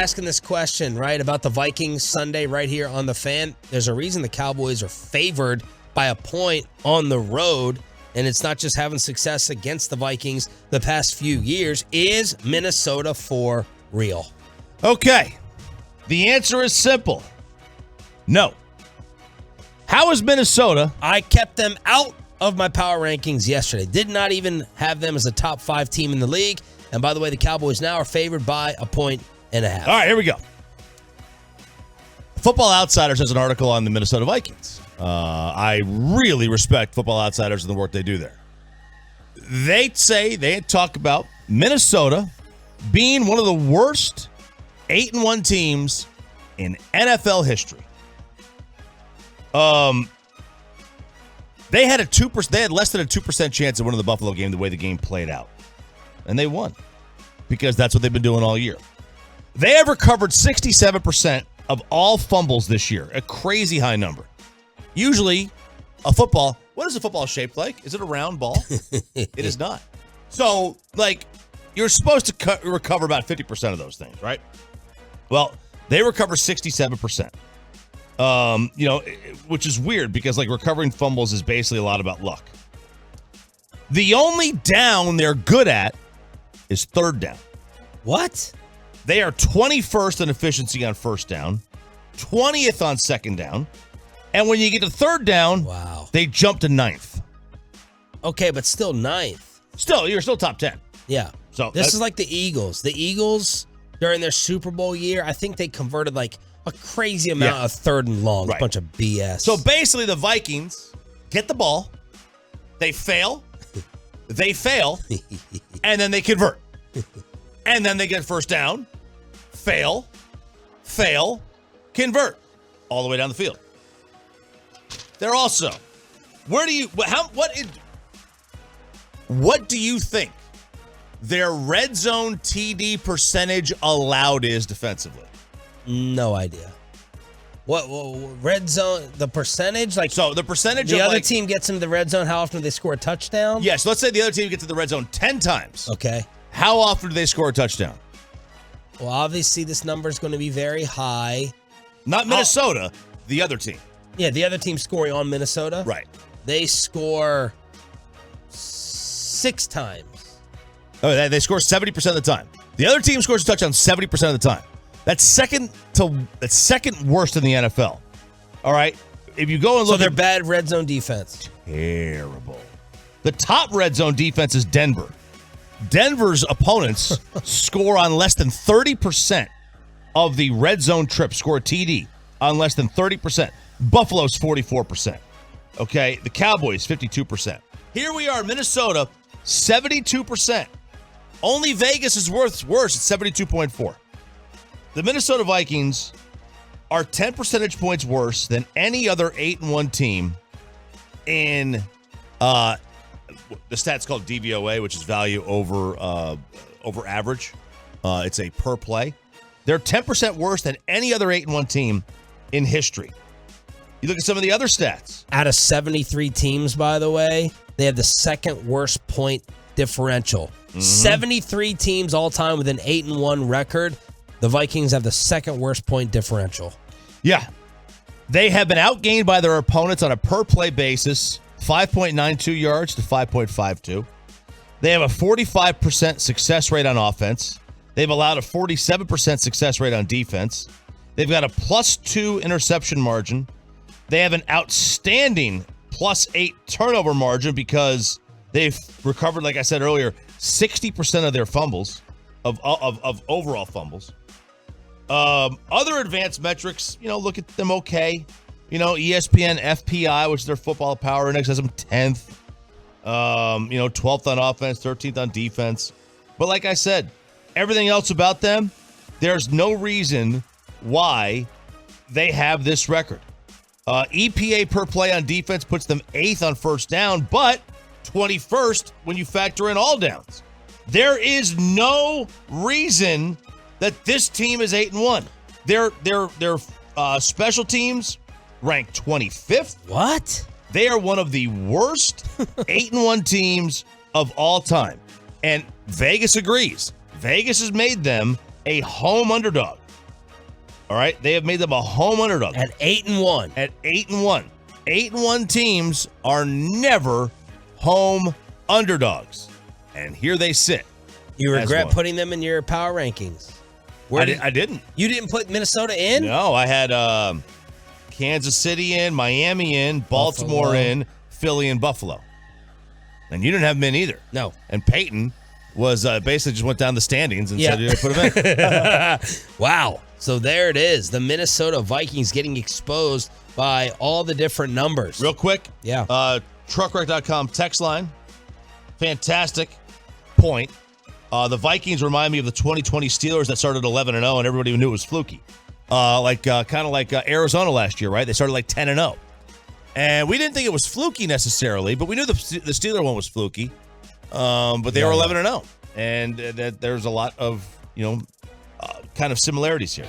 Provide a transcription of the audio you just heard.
asking this question, right, about the Vikings Sunday right here on The Fan. There's a reason the Cowboys are favored by a point on the road, and it's not just having success against the Vikings the past few years. Is Minnesota for real? Okay. The answer is simple. No. How is Minnesota? I kept them out of my power rankings yesterday. Did not even have them as a top 5 team in the league. And by the way, the Cowboys now are favored by 1.5 points. All right, here we go. Football Outsiders has an article on the Minnesota Vikings. I really respect Football Outsiders and the work they do there. They talk about Minnesota being one of the worst 8-1 teams in NFL history. They had less than a 2% chance of winning the Buffalo game the way the game played out. And they won because that's what they've been doing all year. They have recovered 67% of all fumbles this year, a crazy high number. Usually, what is a football shaped like? Is it a round ball? It is not. So, you're supposed to recover about 50% of those things, right? Well, they recover 67%. Which is weird because recovering fumbles is basically a lot about luck. The only down they're good at is third down. What? They are 21st in efficiency on first down, 20th on second down, and when you get to third down, they jump to 9th. Okay, but still 9th. You're still top 10. Yeah. So this is like the Eagles. The Eagles, during their Super Bowl year, I think they converted a crazy amount of third and long. Right. A bunch of BS. So basically the Vikings get the ball, they fail, and then they convert. And then they get first down, fail, convert, all the way down the field. They're also, what do you think their red zone TD percentage allowed is defensively? No idea. What red zone? The percentage? The percentage the of other team gets into the red zone. How often do they score a touchdown? Yes. Let's say the other team gets to the red zone 10 times. Okay. How often do they score a touchdown? Well, obviously this number is going to be very high. Not Minnesota. The other team. Yeah, the other team scoring on Minnesota. Right. They score 6 times. Oh, they score 70% of the time. The other team scores a touchdown 70% of the time. That's second worst in the NFL. All right. If you go and look, so they're bad red zone defense. Terrible. The top red zone defense is Denver. Denver's opponents score on less than 30% of the red zone trips. Score a TD on less than 30%. Buffalo's 44%. Okay. The Cowboys 52%. Here we are, Minnesota 72%. Only Vegas is worse at 72.4. The Minnesota Vikings are 10 percentage points worse than any other 8-1 team in the stat's called DVOA, which is value over average. It's a per play. They're 10% worse than any other 8-1 team in history. You look at some of the other stats. Out of 73 teams, by the way, they have the second worst point differential. 73 teams all time with an 8-1 record. The Vikings have the second worst point differential. Yeah. They have been outgained by their opponents on a per play basis, 5.92 yards to 5.52. They have a 45% success rate on offense. They've allowed a 47% success rate on defense. They've got a +2 interception margin. They have an outstanding +8 turnover margin because they've recovered, like I said earlier, 60% of their fumbles, of overall fumbles. Other advanced metrics, look at them okay. ESPN FPI, which is their football power index, has them 10th. 12th on offense, 13th on defense. But like I said, everything else about them, there's no reason why they have this record. EPA per play on defense puts them 8th on first down, but 21st when you factor in all downs. There is no reason that this team is 8-1. Their special teams rank 25th. What? They are one of the worst 8-1 teams of all time. And Vegas agrees. Vegas has made them a home underdog. All right, they have made them a home underdog At 8-1. At 8-1, 8-1 teams are never home underdogs, and here they sit. You regret one. putting them in your power rankings. I didn't. You didn't put Minnesota in? No, I had Kansas City in, Miami in, Baltimore in, Philly and Buffalo. And you didn't have them in either. No. And Peyton was basically just went down the standings and said, "You put them in." Wow. So there it is. The Minnesota Vikings getting exposed by all the different numbers. Real quick. Yeah. Truckwreck.com text line. Fantastic point. The Vikings remind me of the 2020 Steelers that started 11-0 and everybody knew it was fluky. Kind of like Arizona last year, right? They started like 10-0. And we didn't think it was fluky necessarily, but we knew the Steeler one was fluky. But they were 11-0. And there's a lot of, kind of similarities here.